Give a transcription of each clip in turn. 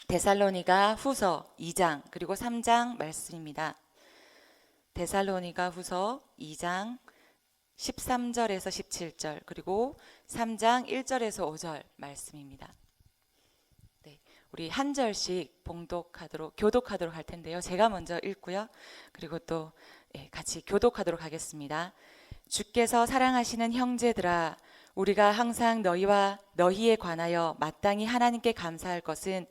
데살로니가 후서 2장 그리고 3장 말씀입니다. 데살로니가 후서 2장 13절에서 17절 그리고 3장 1절에서 5절 말씀입니다. 네, 우리 한 절씩 교독하도록 할 텐데요. 제가 먼저 읽고요. 그리고 또 같이 교독하도록 하겠습니다. 주께서 사랑하시는 형제들아, 우리가 항상 너희와 너희에 관하여 마땅히 하나님께 감사할 것은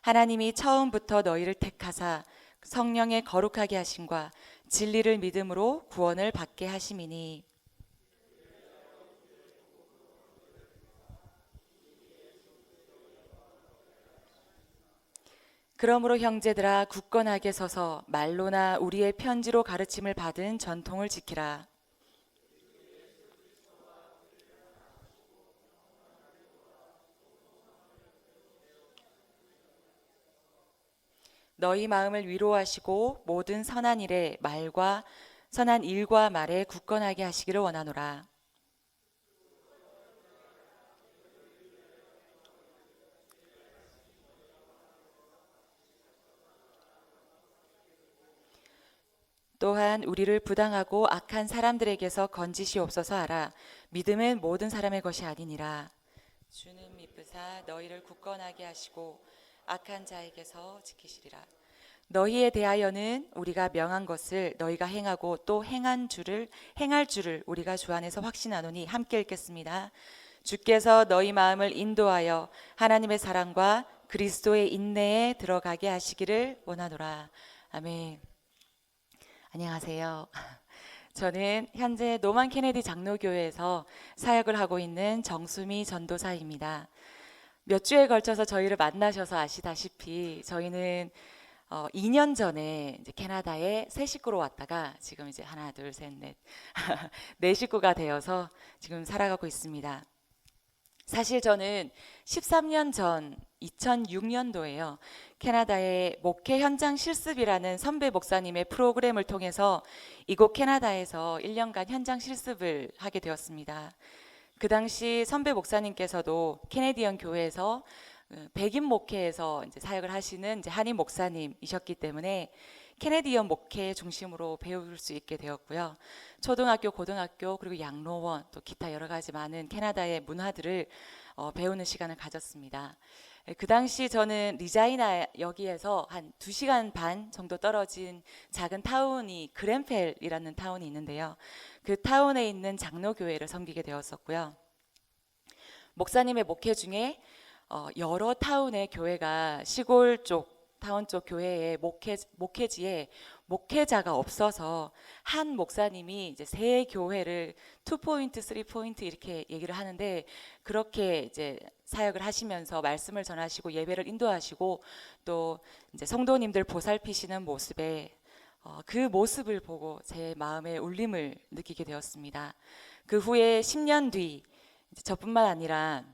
하나님이 처음부터 너희를 택하사 성령의 거룩하게 하심과 진리를 믿음으로 구원을 받게 하심이니, 그러므로 형제들아, 굳건하게 서서 말로나 우리의 편지로 가르침을 받은 전통을 지키라. 너희 마음을 위로하시고 모든 선한 일과 말에 굳건하게 하시기를 원하노라. 또한 우리를 부당하고 악한 사람들에게서 건지시옵소서 하라. 믿음은 모든 사람의 것이 아니니라. 주는 미쁘사 너희를 굳건하게 하시고 악한 자에게서 지키시리라. 너희에 대하여는 우리가 명한 것을 너희가 행하고 또 행할 줄을 우리가 주 안에서 확신하노니. 함께 읽겠습니다. 주께서 너희 마음을 인도하여 하나님의 사랑과 그리스도의 인내에 들어가게 하시기를 원하노라. 아멘. 안녕하세요. 저는 현재 노만 케네디 장로교회에서 사역을 하고 있는 정수미 전도사입니다. 몇 주에 걸쳐서 저희를 만나셔서 아시다시피 저희는 2년 전에 이제 캐나다에 새 식구로 왔다가 지금 이제 하나, 둘, 셋, 넷, 네 식구가 되어서 지금 살아가고 있습니다. 사실 저는 13년 전 2006년도에요. 캐나다의 목회 현장 실습이라는 선배 목사님의 프로그램을 통해서 이곳 캐나다에서 1년간 현장 실습을 하게 되었습니다. 그 당시 선배 목사님께서도 캐네디언 교회에서 백인 목회에서 이제 사역을 하시는 이제 한인 목사님이셨기 때문에 캐네디언 목회 중심으로 배울 수 있게 되었고요. 초등학교, 고등학교 그리고 양로원 또 기타 여러 가지 많은 캐나다의 문화들을 배우는 시간을 가졌습니다. 그 당시 저는 리자이나 여기에서 한 2시간 반 정도 떨어진 작은 타운이 그랜펠이라는 타운이 있는데요. 그 타운에 있는 장로교회를 섬기게 되었었고요. 목사님의 목회 중에 여러 타운의 교회가 시골 쪽 타운 쪽 교회에 목회지에 목회자가 없어서 한 목사님이 이제 세 교회를 2포인트, 3포인트 이렇게 얘기를 하는데, 그렇게 이제 사역을 하시면서 말씀을 전하시고 예배를 인도하시고 또 이제 성도님들 보살피시는 모습에 그 모습을 보고 제 마음에 울림을 느끼게 되었습니다. 그 후에 10년 뒤 저뿐만 아니라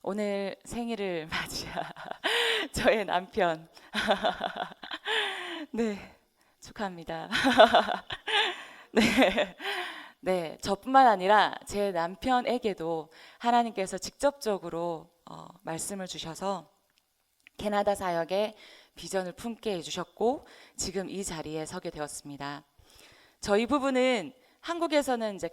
오늘 생일을 맞이한 저의 남편 네, 축하합니다. 네, 네, 저뿐만 아니라 제 남편에게도 하나님께서 직접적으로 말씀을 주셔서 캐나다 사역의 비전을 품게 해주셨고 지금 이 자리에 서게 되었습니다. 저희 부부는 한국에서는 이제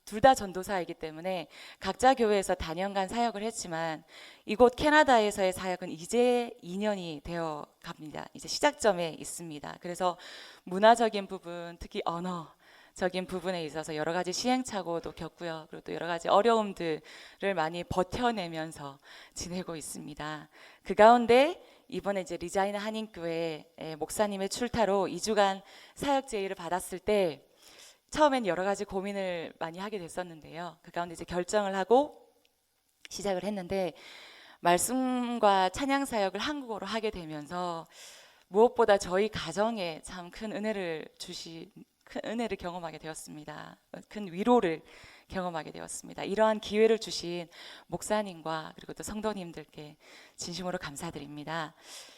둘 다 전도사이기 때문에 각자 교회에서 단연간 사역을 했지만 이곳 캐나다에서의 사역은 이제 2년이 되어 갑니다. 이제 시작점에 있습니다. 그래서 문화적인 부분, 특히 언어적인 부분에 있어서 여러 가지 시행착오도 겪고요. 그리고 또 여러 가지 어려움들을 많이 버텨내면서 지내고 있습니다. 그 가운데 이번에 이제 리자이나 한인교회 목사님의 출타로 2주간 사역 제의를 받았을 때 처음엔 여러 가지 고민을 많이 하게 됐었는데요. 그 가운데 이제 결정을 하고 시작을 했는데 말씀과 찬양 사역을 한국어로 하게 되면서 무엇보다 저희 가정에 참 큰 은혜를 경험하게 되었습니다. 큰 위로를 경험하게 되었습니다. 이러한 기회를 주신 목사님과 그리고 또 성도님들께 진심으로 감사드립니다.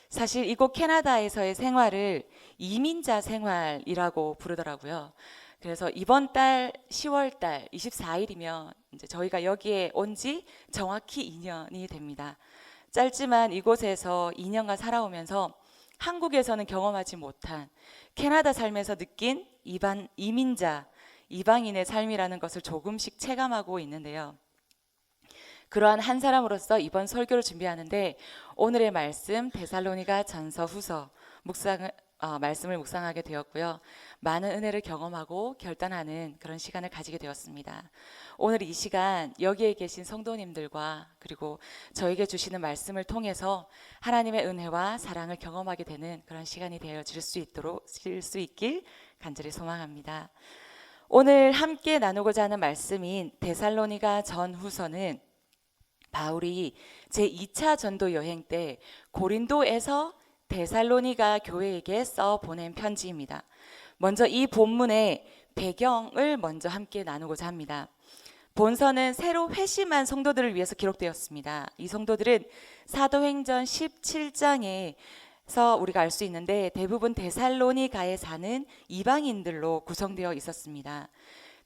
사실 이곳 캐나다에서의 생활을 이민자 생활이라고 부르더라고요. 그래서 이번 달 10월 달 24일이면 이제 저희가 여기에 온 지 정확히 2년이 됩니다. 짧지만 이곳에서 2년간 살아오면서 한국에서는 경험하지 못한 캐나다 삶에서 느낀 이방인의 삶이라는 것을 조금씩 체감하고 있는데요. 그러한 한 사람으로서 이번 설교를 준비하는데 오늘의 말씀 데살로니가 전서 후서 말씀을 묵상하게 되었고요. 많은 은혜를 경험하고 결단하는 그런 시간을 가지게 되었습니다. 오늘 이 시간 여기에 계신 성도님들과 그리고 저에게 주시는 말씀을 통해서 하나님의 은혜와 사랑을 경험하게 되는 그런 시간이 되어질 수 있길 간절히 소망합니다. 오늘 함께 나누고자 하는 말씀인 데살로니가 전후서는 바울이 제2차 전도 여행 때 고린도에서 데살로니가 교회에게 써 보낸 편지입니다. 먼저 이 본문의 배경을 먼저 함께 나누고자 합니다. 본서는 새로 회심한 성도들을 위해서 기록되었습니다. 이 성도들은 사도행전 17장에서 우리가 알 수 있는데 대부분 데살로니가에 사는 이방인들로 구성되어 있었습니다.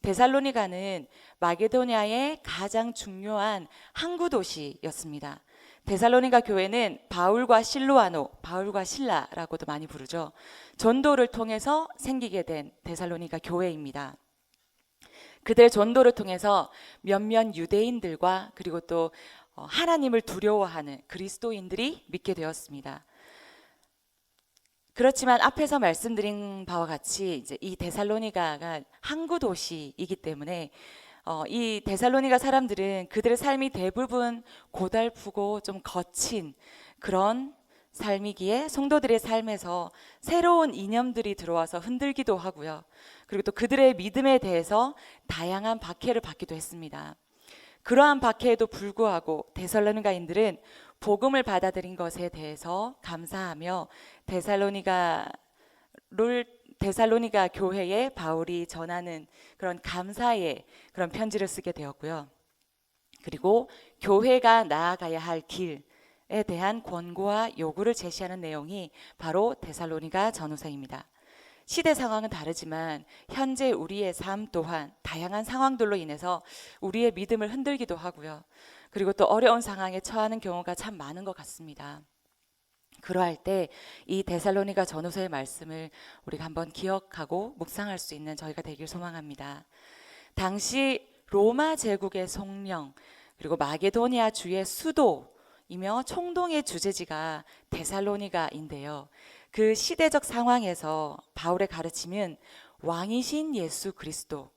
데살로니가는 마게도냐의 가장 중요한 항구 도시였습니다. 데살로니가 교회는 바울과 실라라고도 많이 부르죠. 전도를 통해서 생기게 된 데살로니가 교회입니다. 그들의 전도를 통해서 몇몇 유대인들과 그리고 또 하나님을 두려워하는 그리스도인들이 믿게 되었습니다. 그렇지만 앞에서 말씀드린 바와 같이 이제 이 데살로니가가 항구 도시이기 때문에 이 데살로니가 사람들은 그들의 삶이 대부분 고달프고 좀 거친 그런 삶이기에 성도들의 삶에서 새로운 이념들이 들어와서 흔들기도 하고요. 그리고 또 그들의 믿음에 대해서 다양한 박해를 받기도 했습니다. 그러한 박해에도 불구하고 데살로니가인들은 복음을 받아들인 것에 대해서 감사하며 데살로니가 교회에 바울이 전하는 그런 감사의 그런 편지를 쓰게 되었고요. 그리고 교회가 나아가야 할 길에 대한 권고와 요구를 제시하는 내용이 바로 데살로니가 전후서입니다. 시대 상황은 다르지만 현재 우리의 삶 또한 다양한 상황들로 인해서 우리의 믿음을 흔들기도 하고요. 그리고 또 어려운 상황에 처하는 경우가 참 많은 것 같습니다. 그러할 때 이 데살로니가 전후서의 말씀을 우리가 한번 기억하고 묵상할 수 있는 저희가 되길 소망합니다. 당시 로마 제국의 송령 그리고 마게도니아 주의 수도이며 총동의 주재지가 데살로니가인데요. 그 시대적 상황에서 바울의 가르침은 왕이신 예수 그리스도,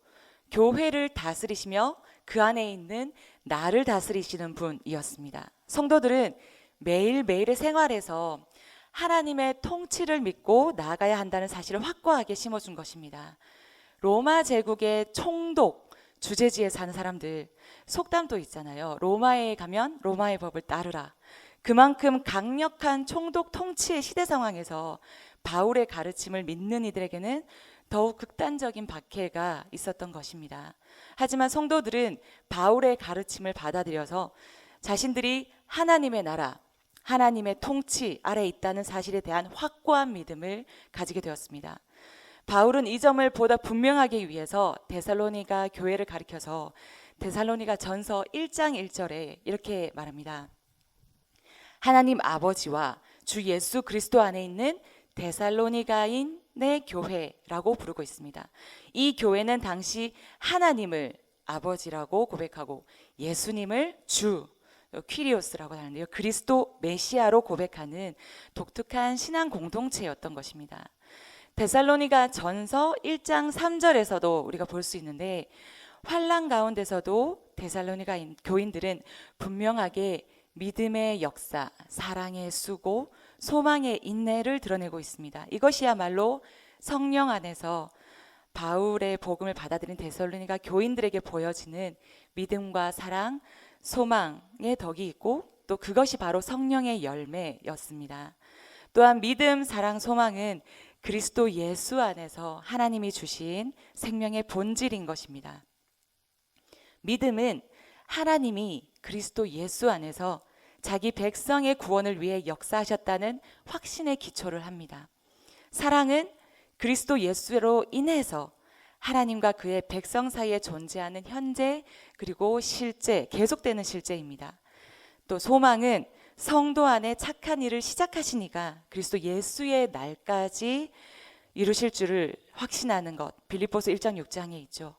교회를 다스리시며 그 안에 있는 나를 다스리시는 분이었습니다. 성도들은 매일매일의 생활에서 하나님의 통치를 믿고 나아가야 한다는 사실을 확고하게 심어준 것입니다. 로마 제국의 총독, 주재지에 사는 사람들, 속담도 있잖아요. 로마에 가면 로마의 법을 따르라. 그만큼 강력한 총독 통치의 시대 상황에서 바울의 가르침을 믿는 이들에게는 더욱 극단적인 박해가 있었던 것입니다. 하지만 성도들은 바울의 가르침을 받아들여서 자신들이 하나님의 나라, 하나님의 통치 아래 있다는 사실에 대한 확고한 믿음을 가지게 되었습니다. 바울은 이 점을 보다 분명하게 위해서 데살로니가 교회를 가리켜서 데살로니가 전서 1장 1절에 이렇게 말합니다. 하나님 아버지와 주 예수 그리스도 안에 있는 데살로니가인의 교회라고 부르고 있습니다. 이 교회는 당시 하나님을 아버지라고 고백하고 예수님을 주, 퀴리오스라고 하는데요. 그리스도 메시아로 고백하는 독특한 신앙 공동체였던 것입니다. 데살로니가 전서 1장 3절에서도 우리가 볼 수 있는데 환난 가운데서도 데살로니가 교인들은 분명하게 믿음의 역사, 사랑의 수고, 소망의 인내를 드러내고 있습니다. 이것이야말로 성령 안에서 바울의 복음을 받아들인 데살로니가 교인들에게 보여지는 믿음과 사랑, 소망의 덕이 있고 또 그것이 바로 성령의 열매였습니다. 또한 믿음, 사랑, 소망은 그리스도 예수 안에서 하나님이 주신 생명의 본질인 것입니다. 믿음은 하나님이 그리스도 예수 안에서 자기 백성의 구원을 위해 역사하셨다는 확신에 기초를 합니다. 사랑은 그리스도 예수로 인해서 하나님과 그의 백성 사이에 존재하는 현재 그리고 실제, 계속되는 실제입니다. 또 소망은 성도 안에 착한 일을 시작하시니가 그리스도 예수의 날까지 이루실 줄을 확신하는 것, 빌립보서 1장 6장에 있죠.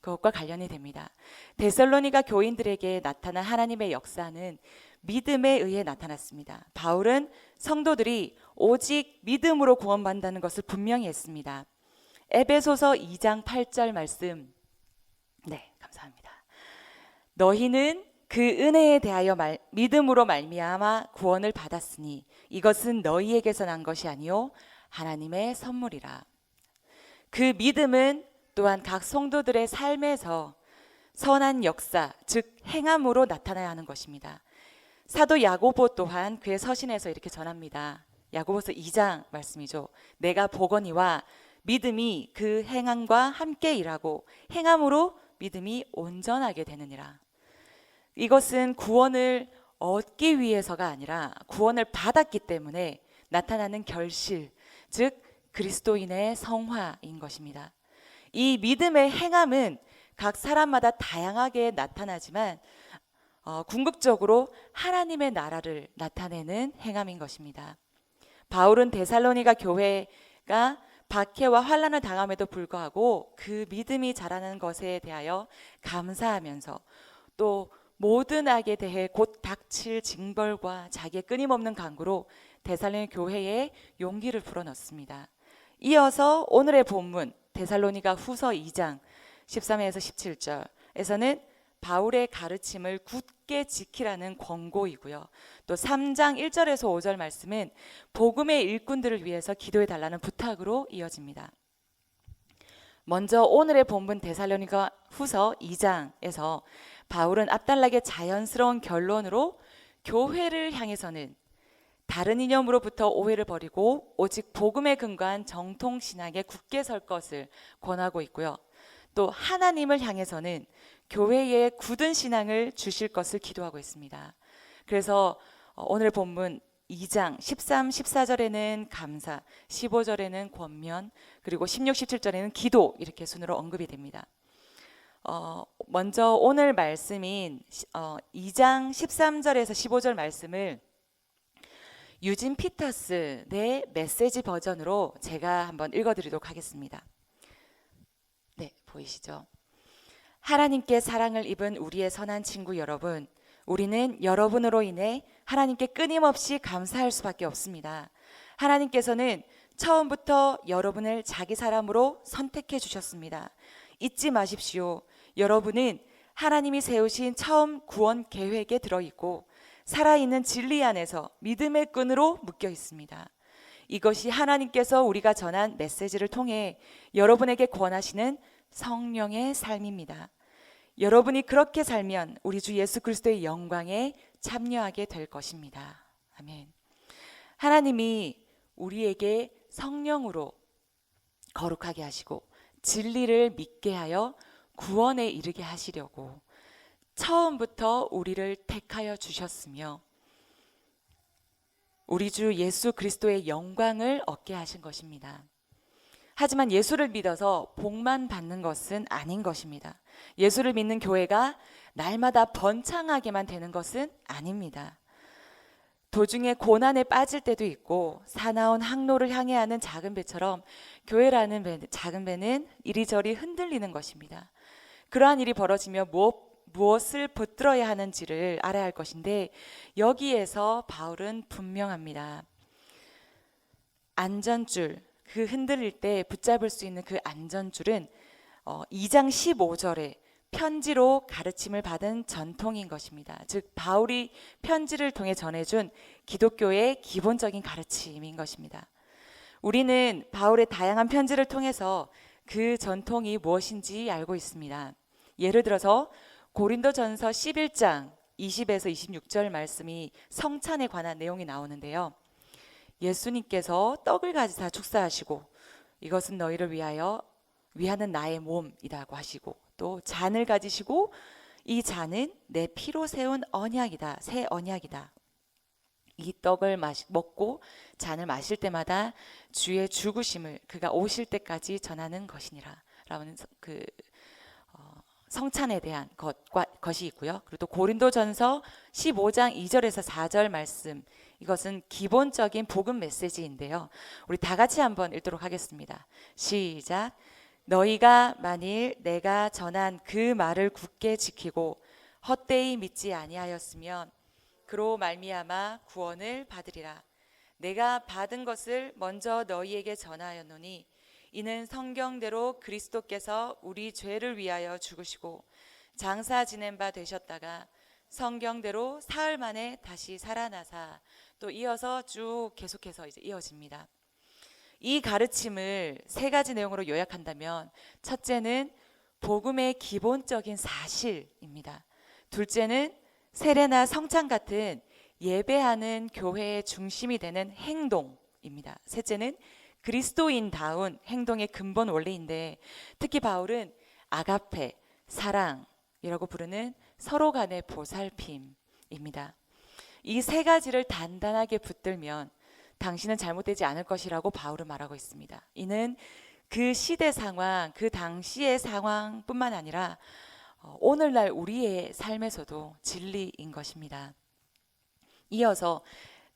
그것과 관련이 됩니다. 데살로니가 교인들에게 나타난 하나님의 역사는 믿음에 의해 나타났습니다. 바울은 성도들이 오직 믿음으로 구원받는다는 것을 분명히 했습니다. 에베소서 2장 8절 말씀, 네, 감사합니다. 너희는 그 은혜에 대하여 믿음으로 말미암아 구원을 받았으니 이것은 너희에게서 난 것이 아니요 하나님의 선물이라. 그 믿음은 또한 각 성도들의 삶에서 선한 역사, 즉 행함으로 나타나야 하는 것입니다. 사도 야고보 또한 그의 서신에서 이렇게 전합니다. 야고보서 2장 말씀이죠. 내가 보거니와 믿음이 그 행함과 함께 일하고 행함으로 믿음이 온전하게 되느니라. 이것은 구원을 얻기 위해서가 아니라 구원을 받았기 때문에 나타나는 결실, 즉 그리스도인의 성화인 것입니다. 이 믿음의 행함은 각 사람마다 다양하게 나타나지만 궁극적으로 하나님의 나라를 나타내는 행함인 것입니다. 바울은 데살로니가 교회가 박해와 환난을 당함에도 불구하고 그 믿음이 자라는 것에 대하여 감사하면서 또 모든 악에 대해 곧 닥칠 징벌과 자기의 끊임없는 간구로 데살로니가 교회에 용기를 불어넣습니다. 이어서 오늘의 본문 데살로니가 후서 2장 13에서 17절에서는 바울의 가르침을 굳게 지키라는 권고이고요. 또 3장 1절에서 5절 말씀은 복음의 일꾼들을 위해서 기도해 달라는 부탁으로 이어집니다. 먼저 오늘의 본문 데살로니가 후서 2장에서 바울은 앞달락의 자연스러운 결론으로 교회를 향해서는 다른 이념으로부터 오해를 버리고 오직 복음에 근거한 정통신학에 굳게 설 것을 권하고 있고요. 또 하나님을 향해서는 교회에 굳은 신앙을 주실 것을 기도하고 있습니다. 그래서 오늘 본문 2장 13, 14절에는 감사, 15절에는 권면, 그리고 16, 17절에는 기도 이렇게 순으로 언급이 됩니다. 먼저 오늘 말씀인 2장 13절에서 15절 말씀을 유진 피터스의 메시지 버전으로 제가 한번 읽어드리도록 하겠습니다. 네, 보이시죠? 하나님께 사랑을 입은 우리의 선한 친구 여러분, 우리는 여러분으로 인해 하나님께 끊임없이 감사할 수밖에 없습니다. 하나님께서는 처음부터 여러분을 자기 사람으로 선택해 주셨습니다. 잊지 마십시오. 여러분은 하나님이 세우신 처음 구원 계획에 들어있고 살아있는 진리 안에서 믿음의 끈으로 묶여 있습니다. 이것이 하나님께서 우리가 전한 메시지를 통해 여러분에게 권하시는 성령의 삶입니다. 여러분이 그렇게 살면 우리 주 예수 그리스도의 영광에 참여하게 될 것입니다. 아멘. 하나님이 우리에게 성령으로 거룩하게 하시고 진리를 믿게 하여 구원에 이르게 하시려고 처음부터 우리를 택하여 주셨으며 우리 주 예수 그리스도의 영광을 얻게 하신 것입니다. 하지만 예수를 믿어서 복만 받는 것은 아닌 것입니다. 예수를 믿는 교회가 날마다 번창하게만 되는 것은 아닙니다. 도중에 고난에 빠질 때도 있고 사나운 항로를 향해 하는 작은 배처럼 교회라는 작은 배는 이리저리 흔들리는 것입니다. 그러한 일이 벌어지며 무엇을 붙들어야 하는지를 알아야 할 것인데 여기에서 바울은 분명합니다. 안전줄, 그 흔들릴 때 붙잡을 수 있는 그 안전줄은 2장 15절에 편지로 가르침을 받은 전통인 것입니다. 즉 바울이 편지를 통해 전해준 기독교의 기본적인 가르침인 것입니다. 우리는 바울의 다양한 편지를 통해서 그 전통이 무엇인지 알고 있습니다. 예를 들어서 고린도전서 11장 20에서 26절 말씀이 성찬에 관한 내용이 나오는데요. 예수님께서 떡을 가지사 축사하시고 이것은 너희를 위하는 나의 몸이라고 하시고 또 잔을 가지시고 이 잔은 내 피로 세운 언약이다, 새 언약이다. 이 떡을 먹고 잔을 마실 때마다 주의 죽으심을 그가 오실 때까지 전하는 것이니라 라는 그 성찬에 대한 것과 것이 있고요. 그리고 또 고린도전서 15장 2절에서 4절 말씀, 이것은 기본적인 복음 메시지인데요. 우리 다 같이 한번 읽도록 하겠습니다. 시작. 너희가 만일 내가 전한 그 말을 굳게 지키고 헛되이 믿지 아니하였으면 그로 말미암아 구원을 받으리라. 내가 받은 것을 먼저 너희에게 전하였노니 이는 성경대로 그리스도께서 우리 죄를 위하여 죽으시고 장사 지낸 바 되셨다가 성경대로 사흘 만에 다시 살아나사, 또 이어서 쭉 계속해서 이제 이어집니다. 이 가르침을 세 가지 내용으로 요약한다면, 첫째는 복음의 기본적인 사실입니다. 둘째는 세례나 성찬 같은 예배하는 교회의 중심이 되는 행동입니다. 셋째는 그리스도인다운 행동의 근본 원리인데, 특히 바울은 아가페, 사랑이라고 부르는 서로 간의 보살핌입니다. 이 세 가지를 단단하게 붙들면 당신은 잘못되지 않을 것이라고 바울은 말하고 있습니다. 이는 그 시대 상황, 그 당시의 상황뿐만 아니라 오늘날 우리의 삶에서도 진리인 것입니다. 이어서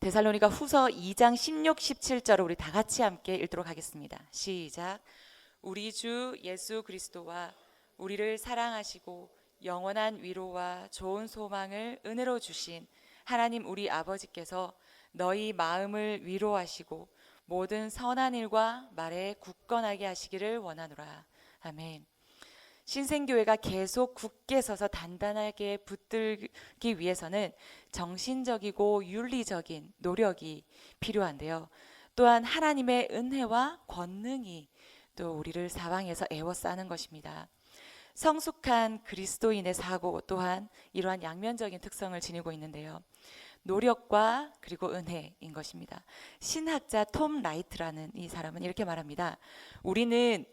데살로니가 후서 2장 16, 17절을 우리 다 같이 함께 읽도록 하겠습니다. 시작. 우리 주 예수 그리스도와 우리를 사랑하시고 영원한 위로와 좋은 소망을 은혜로 주신 하나님 우리 아버지께서 너희 마음을 위로하시고 모든 선한 일과 말에 굳건하게 하시기를 원하노라. 아멘. 신생교회가 계속 굳게 서서 단단하게 붙들기 위해서는 정신적이고 윤리적인 노력이 필요한데요. 또한 하나님의 은혜와 권능이 또 우리를 사방에서 에워싸는 것입니다. 성숙한 그리스도인의 사고 또한 이러한 양면적인 특성을 지니고 있는데요. 노력과 그리고 은혜인 것입니다. 신학자 톰 라이트라는 이 사람은 이렇게 말합니다. 우리는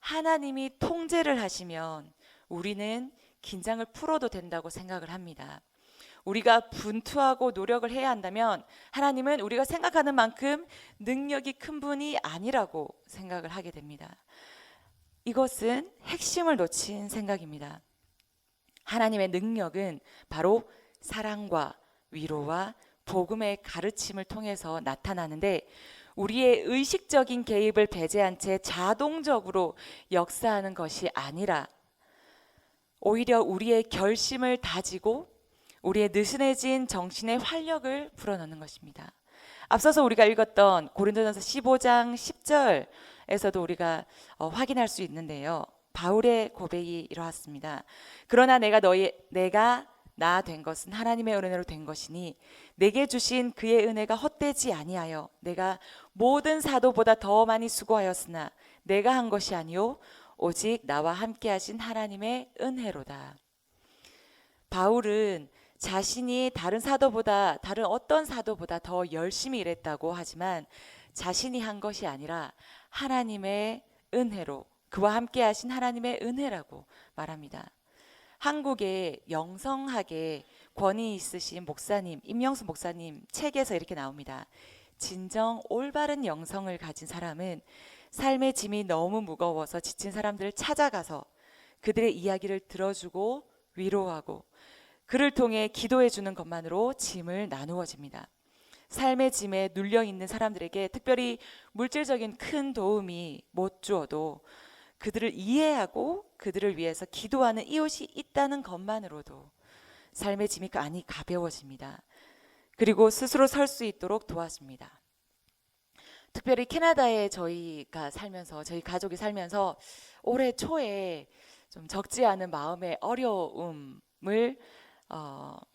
하나님이 통제를 하시면 우리는 긴장을 풀어도 된다고 생각을 합니다. 우리가 분투하고 노력을 해야 한다면 하나님은 우리가 생각하는 만큼 능력이 큰 분이 아니라고 생각을 하게 됩니다. 이것은 핵심을 놓친 생각입니다. 하나님의 능력은 바로 사랑과 위로와 복음의 가르침을 통해서 나타나는데, 우리의 의식적인 개입을 배제한 채 자동적으로 역사하는 것이 아니라 오히려 우리의 결심을 다지고 우리의 느슨해진 정신의 활력을 불어넣는 것입니다. 앞서서 우리가 읽었던 고린도전서 15장 10절에서도 우리가 확인할 수 있는데요. 바울의 고백이 이러했습니다. 그러나 내가 나 된 것은 하나님의 은혜로 된 것이니 내게 주신 그의 은혜가 헛되지 아니하여 내가 모든 사도보다 더 많이 수고하였으나 내가 한 것이 아니요 오직 나와 함께 하신 하나님의 은혜로다. 바울은 자신이 다른 어떤 사도보다 더 열심히 일했다고 하지만 자신이 한 것이 아니라 하나님의 은혜로, 그와 함께 하신 하나님의 은혜라고 말합니다. 한국의 영성학에 권위 있으신 목사님, 임영수 목사님 책에서 이렇게 나옵니다. 진정 올바른 영성을 가진 사람은 삶의 짐이 너무 무거워서 지친 사람들을 찾아가서 그들의 이야기를 들어주고 위로하고 그를 통해 기도해 주는 것만으로 짐을 나누어집니다. 삶의 짐에 눌려 있는 사람들에게 특별히 물질적인 큰 도움이 못 주어도 그들을 이해하고 그들을 위해서 기도하는 이웃이 있다는 것만으로도 삶의 짐이 많이 가벼워집니다. 그리고 스스로 설 수 있도록 도와줍니다. 특별히 캐나다에 저희 가족이 살면서 올해 초에 좀 적지 않은 마음의 어려움을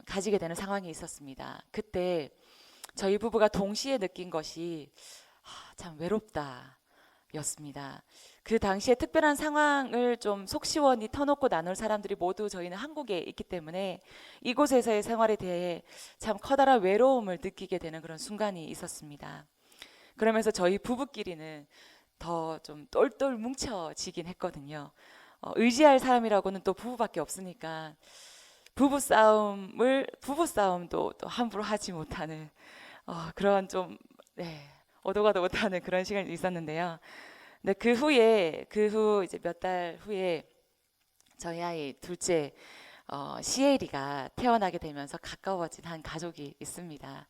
가지게 되는 상황이 있었습니다. 그때 저희 부부가 동시에 느낀 것이 참 외롭다 였습니다. 그 당시에 특별한 상황을 좀 속 시원히 터놓고 나눌 사람들이 모두 저희는 한국에 있기 때문에 이곳에서의 생활에 대해 참 커다란 외로움을 느끼게 되는 그런 순간이 있었습니다. 그러면서 저희 부부끼리는 더 좀 똘똘 뭉쳐지긴 했거든요. 의지할 사람이라고는 또 부부밖에 없으니까 부부싸움도 또 함부로 하지 못하는 그런 좀 오도 가도 못하는 그런 시간이 있었는데요. 근데 그 후 이제 몇 달 후에 저희 아이 둘째 시에리가 태어나게 되면서 가까워진 한 가족이 있습니다.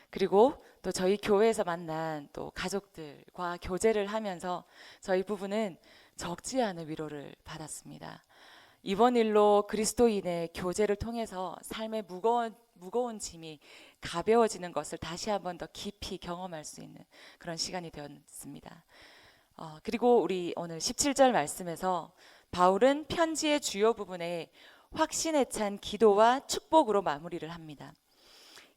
그리고 또 저희 교회에서 만난 또 가족들과 교제를 하면서 저희 부부는 적지 않은 위로를 받았습니다. 이번 일로 그리스도인의 교제를 통해서 삶의 무거운 짐이 가벼워지는 것을 다시 한번 더 깊이 경험할 수 있는 그런 시간이 되었습니다. 그리고 우리 오늘 17절 말씀에서 바울은 편지의 주요 부분에 확신에 찬 기도와 축복으로 마무리를 합니다.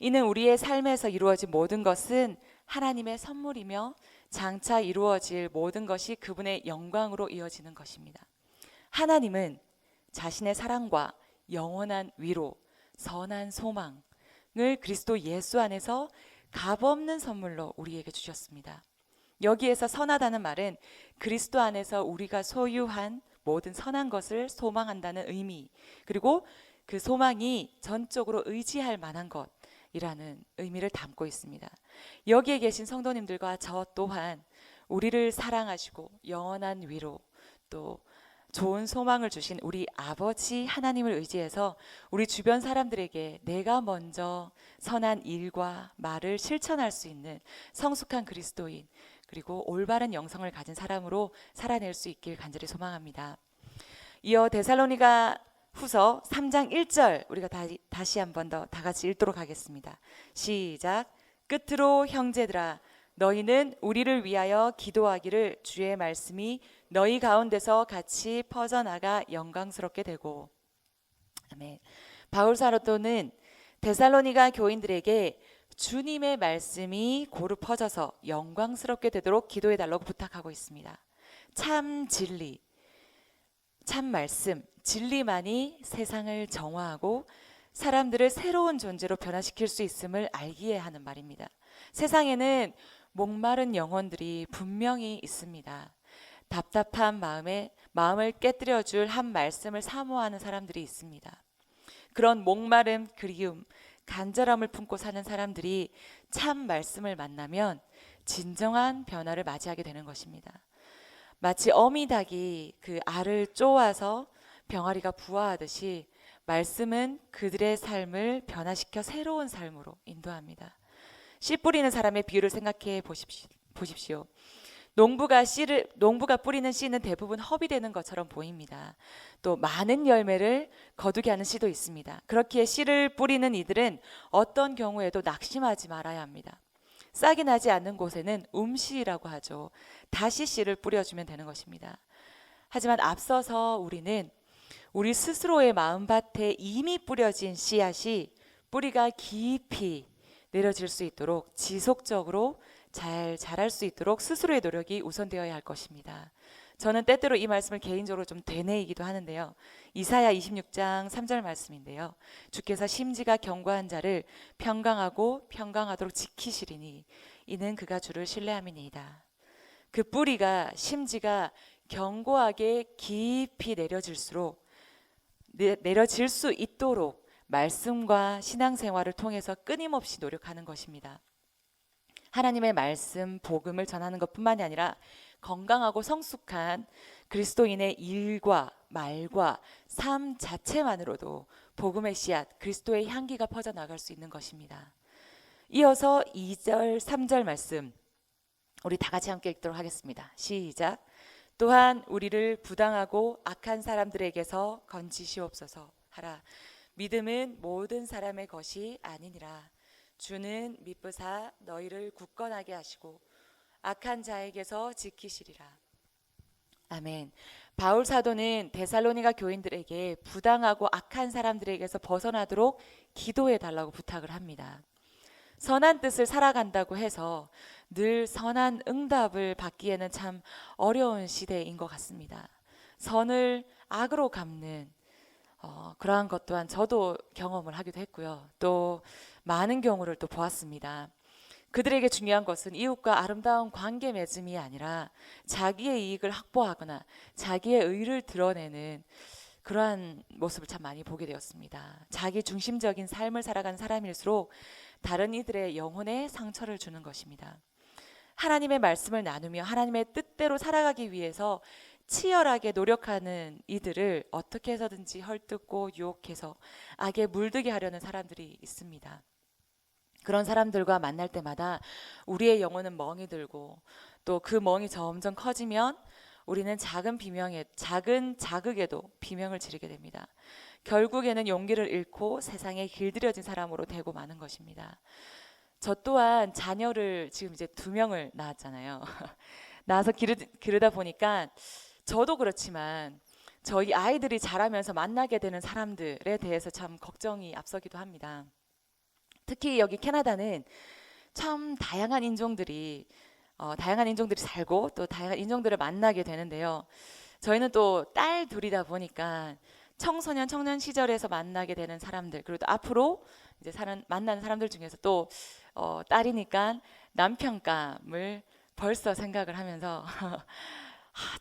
이는 우리의 삶에서 이루어진 모든 것은 하나님의 선물이며 장차 이루어질 모든 것이 그분의 영광으로 이어지는 것입니다. 하나님은 자신의 사랑과 영원한 위로, 선한 소망을 그리스도 예수 안에서 값없는 선물로 우리에게 주셨습니다. 여기에서 선하다는 말은 그리스도 안에서 우리가 소유한 모든 선한 것을 소망한다는 의미, 그리고 그 소망이 전적으로 의지할 만한 것이라는 의미를 담고 있습니다. 여기에 계신 성도님들과 저 또한 우리를 사랑하시고 영원한 위로, 또 좋은 소망을 주신 우리 아버지 하나님을 의지해서 우리 주변 사람들에게 내가 먼저 선한 일과 말을 실천할 수 있는 성숙한 그리스도인, 그리고 올바른 영성을 가진 사람으로 살아낼 수 있길 간절히 소망합니다. 이어 데살로니가 후서 3장 1절 우리가 다시 한번 더 다 같이 읽도록 하겠습니다. 시작. 끝으로 형제들아, 너희는 우리를 위하여 기도하기를 주의 말씀이 너희 가운데서 같이 퍼져나가 영광스럽게 되고. 아멘. 바울 사도는 데살로니가 교인들에게 주님의 말씀이 고루 퍼져서 영광스럽게 되도록 기도해 달라고 부탁하고 있습니다. 참 진리, 참 말씀, 진리만이 세상을 정화하고 사람들을 새로운 존재로 변화시킬 수 있음을 알기에 하는 말입니다. 세상에는 목마른 영혼들이 분명히 있습니다. 답답한 마음을 깨뜨려 줄 한 말씀을 사모하는 사람들이 있습니다. 그런 목마름, 그리움, 간절함을 품고 사는 사람들이 참 말씀을 만나면 진정한 변화를 맞이하게 되는 것입니다. 마치 어미닭이 그 알을 쪼아서 병아리가 부화하듯이 말씀은 그들의 삶을 변화시켜 새로운 삶으로 인도합니다. 씨 뿌리는 사람의 비유를 생각해 보십시오. 농부가 뿌리는 씨는 대부분 헛이 되는 것처럼 보입니다. 또 많은 열매를 거두게 하는 씨도 있습니다. 그렇기에 씨를 뿌리는 이들은 어떤 경우에도 낙심하지 말아야 합니다. 싹이 나지 않는 곳에는 움씨라고 하죠. 다시 씨를 뿌려주면 되는 것입니다. 하지만 앞서서 우리는 우리 스스로의 마음밭에 이미 뿌려진 씨앗이 뿌리가 깊이 내려질 수 있도록 지속적으로 잘 자랄 수 있도록 스스로의 노력이 우선되어야 할 것입니다. 저는 때때로 이 말씀을 개인적으로 좀 되뇌이기도 하는데요. 이사야 26장 3절 말씀인데요. 주께서 심지가 견고한 자를 평강하도록 지키시리니 이는 그가 주를 신뢰함이니이다. 그 뿌리가 심지가 견고하게 깊이 내려질 수 있도록 말씀과 신앙생활을 통해서 끊임없이 노력하는 것입니다. 하나님의 말씀, 복음을 전하는 것뿐만이 아니라 건강하고 성숙한 그리스도인의 일과 말과 삶 자체만으로도 복음의 씨앗, 그리스도의 향기가 퍼져나갈 수 있는 것입니다. 이어서 2절, 3절 말씀 우리 다 같이 함께 읽도록 하겠습니다. 시작. 또한 우리를 부당하고 악한 사람들에게서 건지시옵소서 하라. 믿음은 모든 사람의 것이 아니니라. 주는 미쁘사 너희를 굳건하게 하시고 악한 자에게서 지키시리라. 아멘. 바울 사도는 데살로니가 교인들에게 부당하고 악한 사람들에게서 벗어나도록 기도해 달라고 부탁을 합니다. 선한 뜻을 살아간다고 해서 늘 선한 응답을 받기에는 참 어려운 시대인 것 같습니다. 선을 악으로 갚는 그러한 것 또한 저도 경험을 하기도 했고요. 또 많은 경우를 또 보았습니다. 그들에게 중요한 것은 이웃과 아름다운 관계 맺음이 아니라 자기의 이익을 확보하거나 자기의 의를 드러내는 그러한 모습을 참 많이 보게 되었습니다. 자기 중심적인 삶을 살아가는 사람일수록 다른 이들의 영혼에 상처를 주는 것입니다. 하나님의 말씀을 나누며 하나님의 뜻대로 살아가기 위해서 치열하게 노력하는 이들을 어떻게 해서든지 헐뜯고 유혹해서 악에 물들게 하려는 사람들이 있습니다. 그런 사람들과 만날 때마다 우리의 영혼은 멍이 들고 또 그 멍이 점점 커지면 우리는 작은 자극에도 비명을 지르게 됩니다. 결국에는 용기를 잃고 세상에 길들여진 사람으로 되고 마는 것입니다. 저 또한 자녀를 지금 이제 2명을 낳았잖아요. 낳아서 기르다 보니까 저도 그렇지만 저희 아이들이 자라면서 만나게 되는 사람들에 대해서 참 걱정이 앞서기도 합니다. 특히 여기 캐나다는 참 다양한 인종들이 살고 또 다양한 인종들을 만나게 되는데요. 저희는 또 딸 둘이다 보니까 청소년 청년 시절에서 만나게 되는 사람들, 그리고 또 앞으로 이제 만나는 사람들 중에서 또 딸이니까 남편감을 벌써 생각을 하면서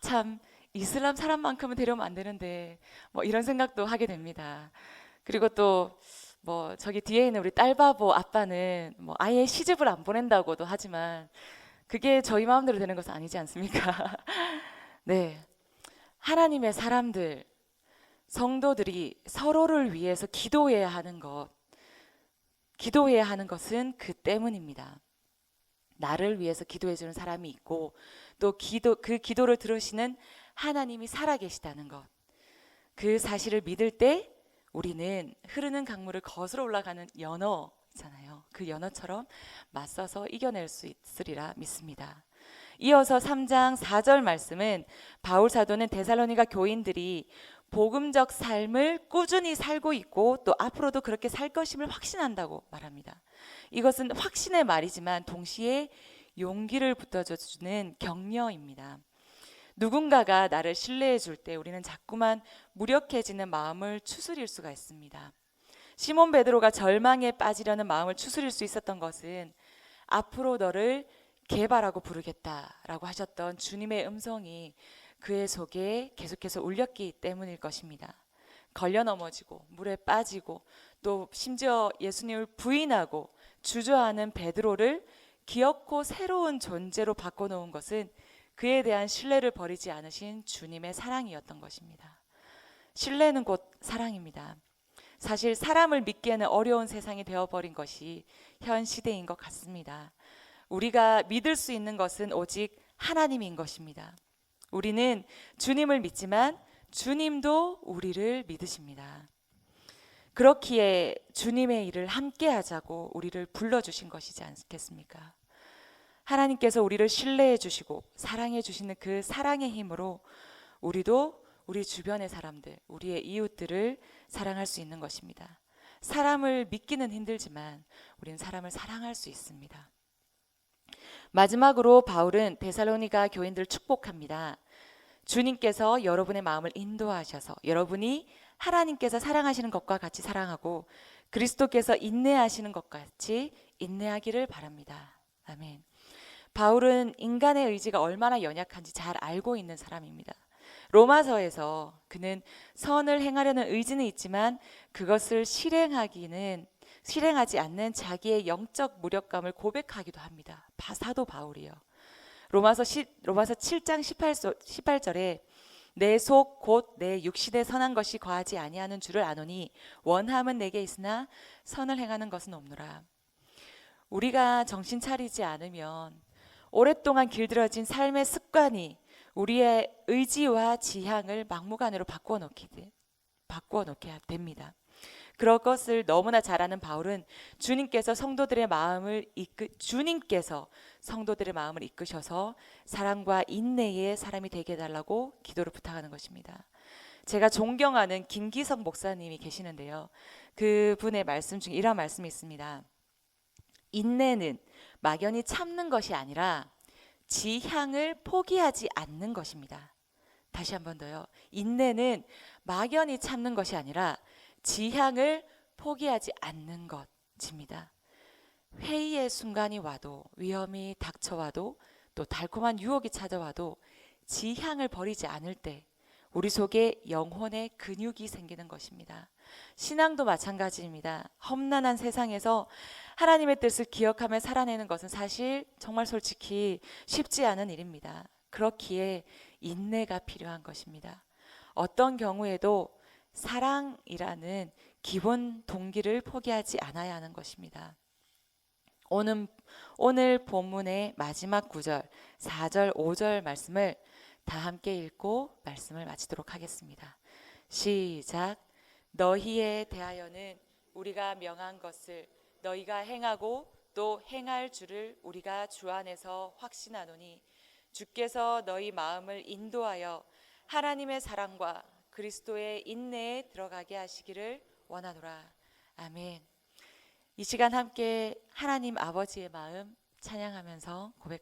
참 이슬람 사람만큼은 데려오면 안 되는데 뭐 이런 생각도 하게 됩니다. 그리고 또 뭐 저기 뒤에 있는 우리 딸바보 아빠는 뭐 아예 시집을 안 보낸다고도 하지만 그게 저희 마음대로 되는 것은 아니지 않습니까? 네, 하나님의 사람들, 성도들이 서로를 위해서 기도해야 하는 것은 그 때문입니다. 나를 위해서 기도해 주는 사람이 있고 또 그 기도를 들으시는 하나님이 살아계시다는 것, 그 사실을 믿을 때 우리는 흐르는 강물을 거슬러 올라가는 연어잖아요. 그 연어처럼 맞서서 이겨낼 수 있으리라 믿습니다. 이어서 3장 4절 말씀은 바울 사도는 데살로니가 교인들이 복음적 삶을 꾸준히 살고 있고 또 앞으로도 그렇게 살 것임을 확신한다고 말합니다. 이것은 확신의 말이지만 동시에 용기를 붙여주는 격려입니다. 누군가가 나를 신뢰해 줄 때 우리는 자꾸만 무력해지는 마음을 추스릴 수가 있습니다. 시몬 베드로가 절망에 빠지려는 마음을 추스릴 수 있었던 것은 앞으로 너를 개발하고 부르겠다라고 하셨던 주님의 음성이 그의 속에 계속해서 울렸기 때문일 것입니다. 걸려 넘어지고 물에 빠지고 또 심지어 예수님을 부인하고 주저하는 베드로를 기어코 새로운 존재로 바꿔놓은 것은 그에 대한 신뢰를 버리지 않으신 주님의 사랑이었던 것입니다. 신뢰는 곧 사랑입니다. 사실 사람을 믿기에는 어려운 세상이 되어버린 것이 현 시대인 것 같습니다. 우리가 믿을 수 있는 것은 오직 하나님인 것입니다. 우리는 주님을 믿지만 주님도 우리를 믿으십니다. 그렇기에 주님의 일을 함께 하자고 우리를 불러주신 것이지 않겠습니까? 하나님께서 우리를 신뢰해 주시고 사랑해 주시는 그 사랑의 힘으로 우리도 우리 주변의 사람들, 우리의 이웃들을 사랑할 수 있는 것입니다. 사람을 믿기는 힘들지만 우리는 사람을 사랑할 수 있습니다. 마지막으로 바울은 데살로니가 교인들을 축복합니다. 주님께서 여러분의 마음을 인도하셔서 여러분이 하나님께서 사랑하시는 것과 같이 사랑하고 그리스도께서 인내하시는 것 같이 인내하기를 바랍니다. 아멘. 바울은 인간의 의지가 얼마나 연약한지 잘 알고 있는 사람입니다. 로마서에서 그는 선을 행하려는 의지는 있지만 그것을 실행하지 않는 자기의 영적 무력감을 고백하기도 합니다. 사도 바울이요. 로마서 7장 18절에 내 속 곧 내 육신에 선한 것이 거하지 아니하는 줄을 아노니 원함은 내게 있으나 선을 행하는 것은 없노라. 우리가 정신 차리지 않으면 오랫동안 길들여진 삶의 습관이 우리의 의지와 지향을 막무가내로 바꾸어 놓게 됩니다. 그런 것을 너무나 잘 아는 바울은 주님께서 성도들의 마음을 이끄셔서 사랑과 인내의 사람이 되게 해달라고 기도를 부탁하는 것입니다. 제가 존경하는 김기석 목사님이 계시는데요. 그분의 말씀 중에 이런 말씀이 있습니다. 인내는 막연히 참는 것이 아니라 지향을 포기하지 않는 것입니다. 다시 한 번 더요. 인내는 막연히 참는 것이 아니라 지향을 포기하지 않는 것입니다. 회의의 순간이 와도 위험이 닥쳐와도 또 달콤한 유혹이 찾아와도 지향을 버리지 않을 때 우리 속에 영혼의 근육이 생기는 것입니다. 신앙도 마찬가지입니다. 험난한 세상에서 하나님의 뜻을 기억하며 살아내는 것은 사실 정말 솔직히 쉽지 않은 일입니다. 그렇기에 인내가 필요한 것입니다. 어떤 경우에도 사랑이라는 기본 동기를 포기하지 않아야 하는 것입니다. 오늘 본문의 마지막 구절 4절 5절 말씀을 다 함께 읽고 말씀을 마치도록 하겠습니다. 시작. 너희에 대하여는 우리가 명한 것을 너희가 행하고 또 행할 줄을 우리가 주 안에서 확신하노니 주께서 너희 마음을 인도하여 하나님의 사랑과 그리스도의 인내에 들어가게 하시기를 원하노라. 아멘. 이 시간 함께 하나님 아버지의 마음 찬양하면서 고백